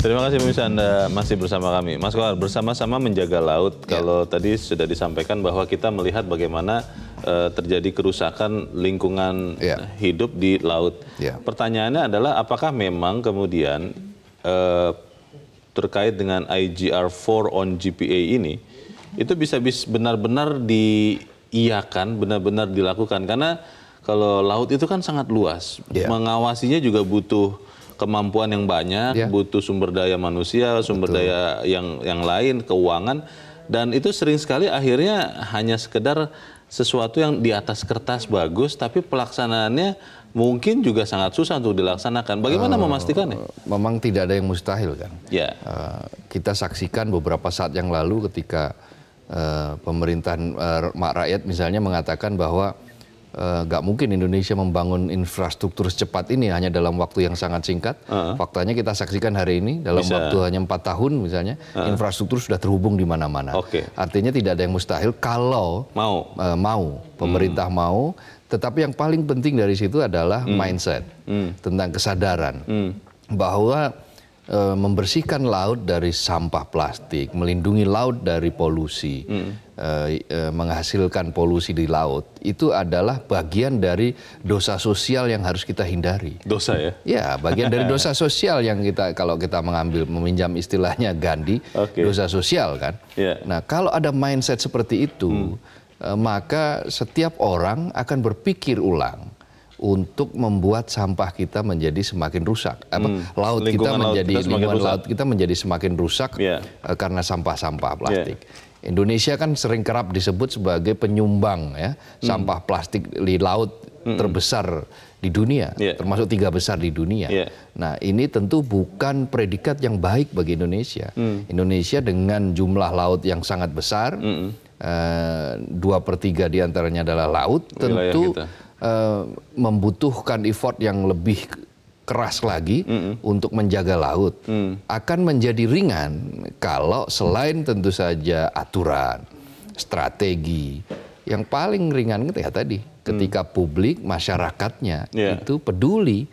Terima kasih pemirsa, Anda masih bersama kami. Mas Kohar, bersama-sama menjaga laut. Kalau tadi sudah disampaikan bahwa kita melihat bagaimana terjadi kerusakan lingkungan hidup di laut. Pertanyaannya adalah apakah memang kemudian terkait dengan IGR4 on GPA ini, itu bisa benar-benar diiyakan, benar-benar dilakukan. Karena kalau laut itu kan sangat luas, mengawasinya juga butuh kemampuan yang banyak, butuh sumber daya manusia, sumber daya yang lain, keuangan, dan itu sering sekali akhirnya hanya sekedar sesuatu yang di atas kertas bagus, tapi pelaksanaannya mungkin juga sangat susah untuk dilaksanakan. Bagaimana memastikannya? Memang tidak ada yang mustahil kan. Kita saksikan beberapa saat yang lalu ketika pemerintahan rakyat misalnya mengatakan bahwa nggak mungkin Indonesia membangun infrastruktur secepat ini hanya dalam waktu yang sangat singkat. Faktanya kita saksikan hari ini dalam waktu hanya 4 tahun misalnya infrastruktur sudah terhubung di mana-mana. Artinya tidak ada yang mustahil kalau pemerintah mau. Tetapi yang paling penting dari situ adalah mindset tentang kesadaran bahwa membersihkan laut dari sampah plastik, melindungi laut dari polusi, menghasilkan polusi di laut, itu adalah bagian dari dosa sosial yang harus kita hindari. Dosa ya? Ya, bagian dari dosa sosial yang kita, kalau kita meminjam istilahnya Gandhi, dosa sosial kan. Nah, kalau ada mindset seperti itu, maka setiap orang akan berpikir ulang untuk membuat sampah kita menjadi semakin rusak. Laut kita menjadi lingkungan laut kita menjadi semakin rusak karena sampah-sampah plastik. Indonesia kan sering kerap disebut sebagai penyumbang sampah plastik di laut terbesar di dunia, termasuk 3 besar di dunia. Nah, ini tentu bukan predikat yang baik bagi Indonesia. Indonesia dengan jumlah laut yang sangat besar, 2/3 diantaranya adalah laut, tentu membutuhkan effort yang lebih keras lagi untuk menjaga laut. Akan menjadi ringan kalau selain tentu saja aturan, strategi, yang paling ringan itu ya tadi, ketika publik, masyarakatnya itu peduli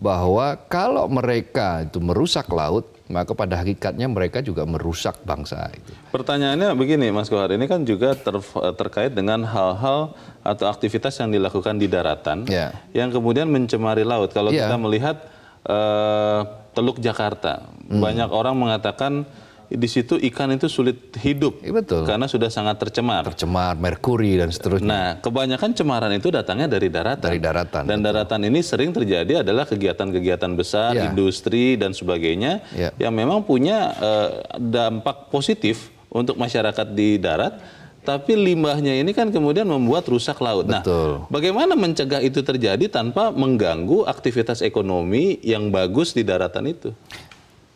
bahwa kalau mereka itu merusak laut, maka pada hakikatnya mereka juga merusak bangsa itu. Pertanyaannya begini, Mas Kohar, ini kan juga terkait dengan hal-hal atau aktivitas yang dilakukan di daratan yang kemudian mencemari laut. Kalau kita melihat Teluk Jakarta, banyak orang mengatakan di situ ikan itu sulit hidup karena sudah sangat tercemar. Tercemar, merkuri dan seterusnya. Nah, kebanyakan cemaran itu datangnya dari daratan. Dari daratan. Dan daratan ini sering terjadi adalah kegiatan-kegiatan besar, industri dan sebagainya yang memang punya dampak positif untuk masyarakat di darat. Tapi limbahnya ini kan kemudian membuat rusak laut. Nah, bagaimana mencegah itu terjadi tanpa mengganggu aktivitas ekonomi yang bagus di daratan itu?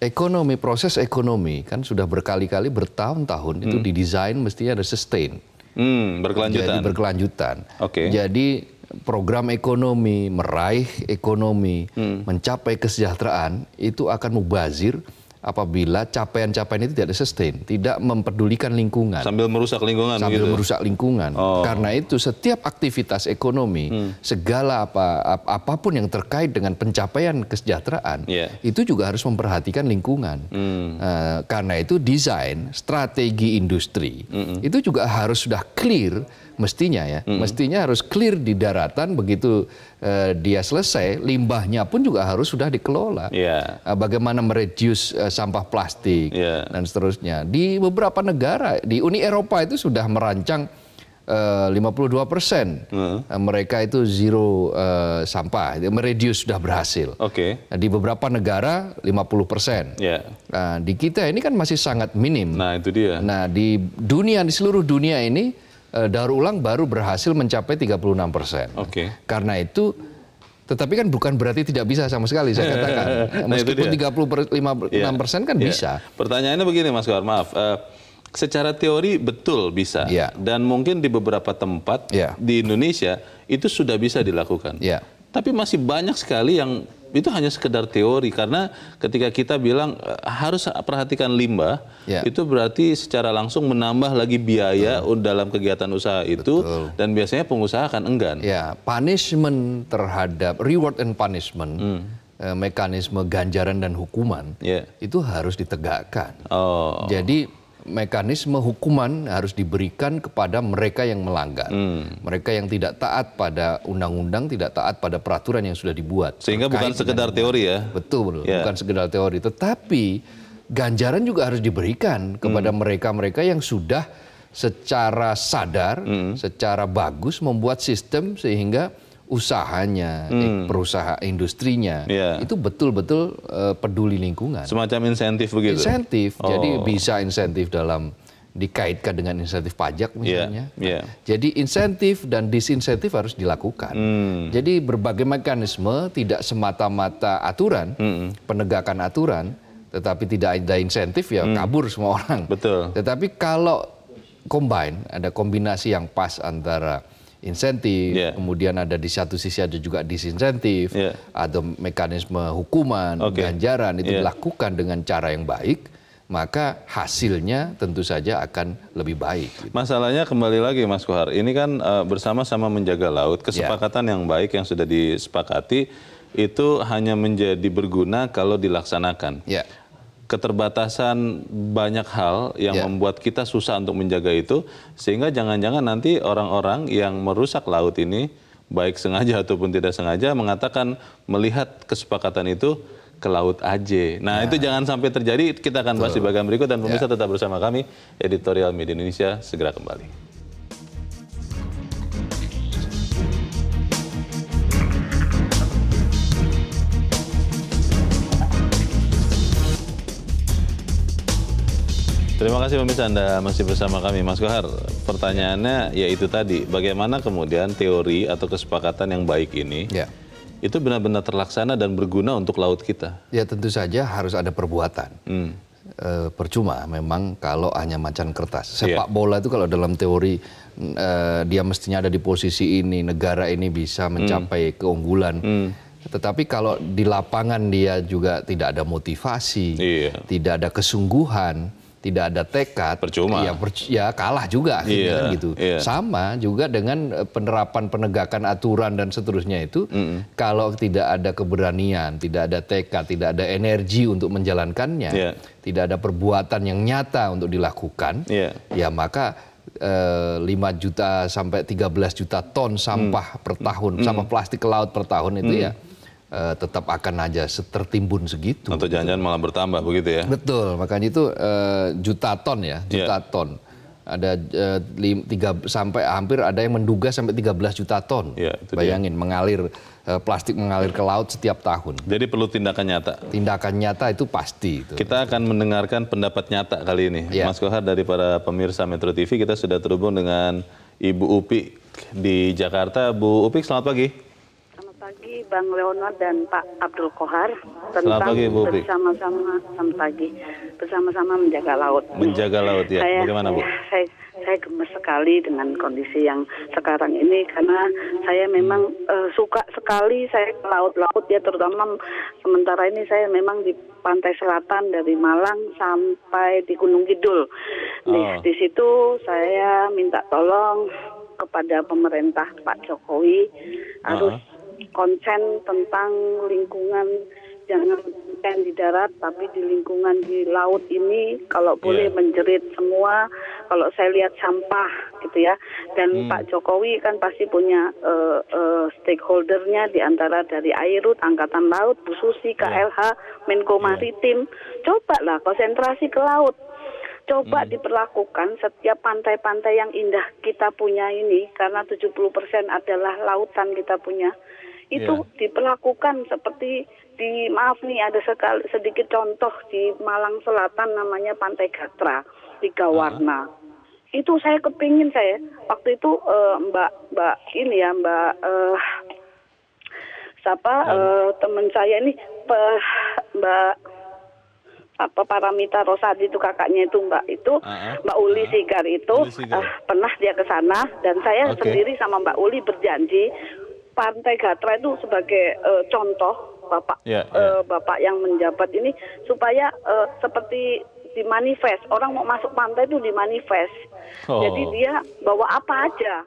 Ekonomi, proses ekonomi kan sudah berkali-kali bertahun-tahun itu didesain mestinya ada sustain. Berkelanjutan. Jadi berkelanjutan. Jadi program ekonomi, meraih ekonomi, mencapai kesejahteraan itu akan mubazir apabila capaian-capaian itu tidak sustain, tidak mempedulikan lingkungan. Sambil merusak lingkungan. Sambil merusak lingkungan. Karena itu setiap aktivitas ekonomi, segala apapun yang terkait dengan pencapaian kesejahteraan, itu juga harus memperhatikan lingkungan. Karena itu desain, strategi industri, itu juga harus sudah clear mestinya mestinya harus clear di daratan. Begitu dia selesai, limbahnya pun juga harus sudah dikelola. Bagaimana mereduce sampah plastik dan seterusnya. Di beberapa negara, di Uni Eropa itu sudah merancang 52%. Mereka itu zero sampah, mereduce sudah berhasil. Di beberapa negara 50%. Di kita ini kan masih sangat minim. Nah, itu dia. Nah, di seluruh dunia ini daur ulang baru berhasil mencapai 36%. Karena itu, tetapi kan bukan berarti tidak bisa sama sekali, saya katakan. Meskipun 35% kan bisa. Pertanyaannya begini, Mas Kohar, maaf. Secara teori betul bisa. Dan mungkin di beberapa tempat di Indonesia itu sudah bisa dilakukan. Tapi masih banyak sekali yang itu hanya sekedar teori, karena ketika kita bilang harus perhatikan limbah, itu berarti secara langsung menambah lagi biaya dalam kegiatan usaha itu, dan biasanya pengusaha akan enggan. Punishment terhadap reward and punishment mekanisme ganjaran dan hukuman itu harus ditegakkan. Jadi mekanisme hukuman harus diberikan kepada mereka yang melanggar, mereka yang tidak taat pada undang-undang, tidak taat pada peraturan yang sudah dibuat. Sehingga bukan sekedar teori ya? Betul, bukan sekedar teori, tetapi ganjaran juga harus diberikan kepada mereka-mereka yang sudah secara sadar, secara bagus membuat sistem sehingga usahanya, perusahaan industrinya itu betul-betul peduli lingkungan. Semacam insentif begitu? Insentif, jadi bisa insentif dalam dikaitkan dengan insentif pajak misalnya. Jadi insentif dan disinsentif harus dilakukan. Jadi berbagai mekanisme, tidak semata-mata aturan, penegakan aturan, tetapi tidak ada insentif ya kabur semua orang. Betul. Tetapi kalau combine, ada kombinasi yang pas antara insentif, kemudian ada di satu sisi ada juga disinsentif, atau mekanisme hukuman, ganjaran itu dilakukan dengan cara yang baik, maka hasilnya tentu saja akan lebih baik. Masalahnya kembali lagi Mas Kohar, ini kan bersama-sama menjaga laut, kesepakatan yang baik yang sudah disepakati itu hanya menjadi berguna kalau dilaksanakan. Keterbatasan banyak hal yang membuat kita susah untuk menjaga itu, sehingga jangan-jangan nanti orang-orang yang merusak laut ini, baik sengaja ataupun tidak sengaja, mengatakan melihat kesepakatan itu ke laut aja. Nah itu jangan sampai terjadi, kita akan bahas di bagian berikut, dan pemirsa tetap bersama kami, Editorial Media Indonesia segera kembali. Terima kasih pemirsa, Anda masih bersama kami. Mas Kohar, pertanyaannya yaitu tadi, bagaimana kemudian teori atau kesepakatan yang baik ini itu benar-benar terlaksana dan berguna untuk laut kita? Ya tentu saja harus ada perbuatan. Percuma memang kalau hanya macan kertas. Sepak bola itu kalau dalam teori dia mestinya ada di posisi ini, negara ini bisa mencapai keunggulan. Tetapi kalau di lapangan dia juga tidak ada motivasi, tidak ada kesungguhan, tidak ada tekad, percuma. Ya kalah juga akhirnya kan gitu. Sama juga dengan penerapan penegakan aturan dan seterusnya itu, kalau tidak ada keberanian, tidak ada tekad, tidak ada energi untuk menjalankannya, tidak ada perbuatan yang nyata untuk dilakukan, ya maka 5 juta sampai 13 juta ton sampah per tahun, sampah plastik ke laut per tahun itu ya tetap akan aja tertimbun segitu. Atau jangan-jangan malah bertambah begitu ya? Betul, makanya itu juta ton ya, juta ton. Ada sampai hampir ada yang menduga sampai 13 juta ton. Bayangin mengalir plastik mengalir ke laut setiap tahun. Jadi perlu tindakan nyata. Tindakan nyata itu pasti. Kita akan mendengarkan pendapat nyata kali ini. Mas Kohar, dari para pemirsa Metro TV, kita sudah terhubung dengan Ibu Upik di Jakarta. Bu Upik, selamat pagi. Pagi Bang Leonard dan Pak Abdul Kohar, tentang bersama-sama menjaga laut. Menjaga laut ya, bagaimana Bu? Saya gemes sekali dengan kondisi yang sekarang ini, karena saya memang suka sekali saya ke laut-laut ya, terutama sementara ini saya memang di pantai selatan dari Malang sampai di Gunung Kidul. Di situ saya minta tolong kepada pemerintah Pak Jokowi harus konsen tentang lingkungan, jangan di darat tapi di lingkungan di laut ini kalau boleh menjerit semua. Kalau saya lihat sampah gitu ya, dan Pak Jokowi kan pasti punya stakeholdernya, diantara dari Airut, Angkatan Laut, Bu Susi, KLH, Menko Maritim. Coba lah konsentrasi ke laut. Coba diperlakukan setiap pantai-pantai yang indah kita punya ini, karena 70% adalah lautan kita punya. Itu diperlakukan seperti maaf nih, ada sedikit contoh di Malang Selatan namanya Pantai Gatra, Tiga Warna. Itu saya kepingin waktu itu teman saya ini Mbak Paramita Rosadi itu kakaknya itu Mbak Uli Sigar itu pernah dia ke sana, dan saya sendiri sama Mbak Uli berjanji Pantai Gatra itu sebagai contoh Bapak yang menjabat ini, supaya seperti di manifest, orang mau masuk pantai itu di manifest. Jadi dia bawa apa aja,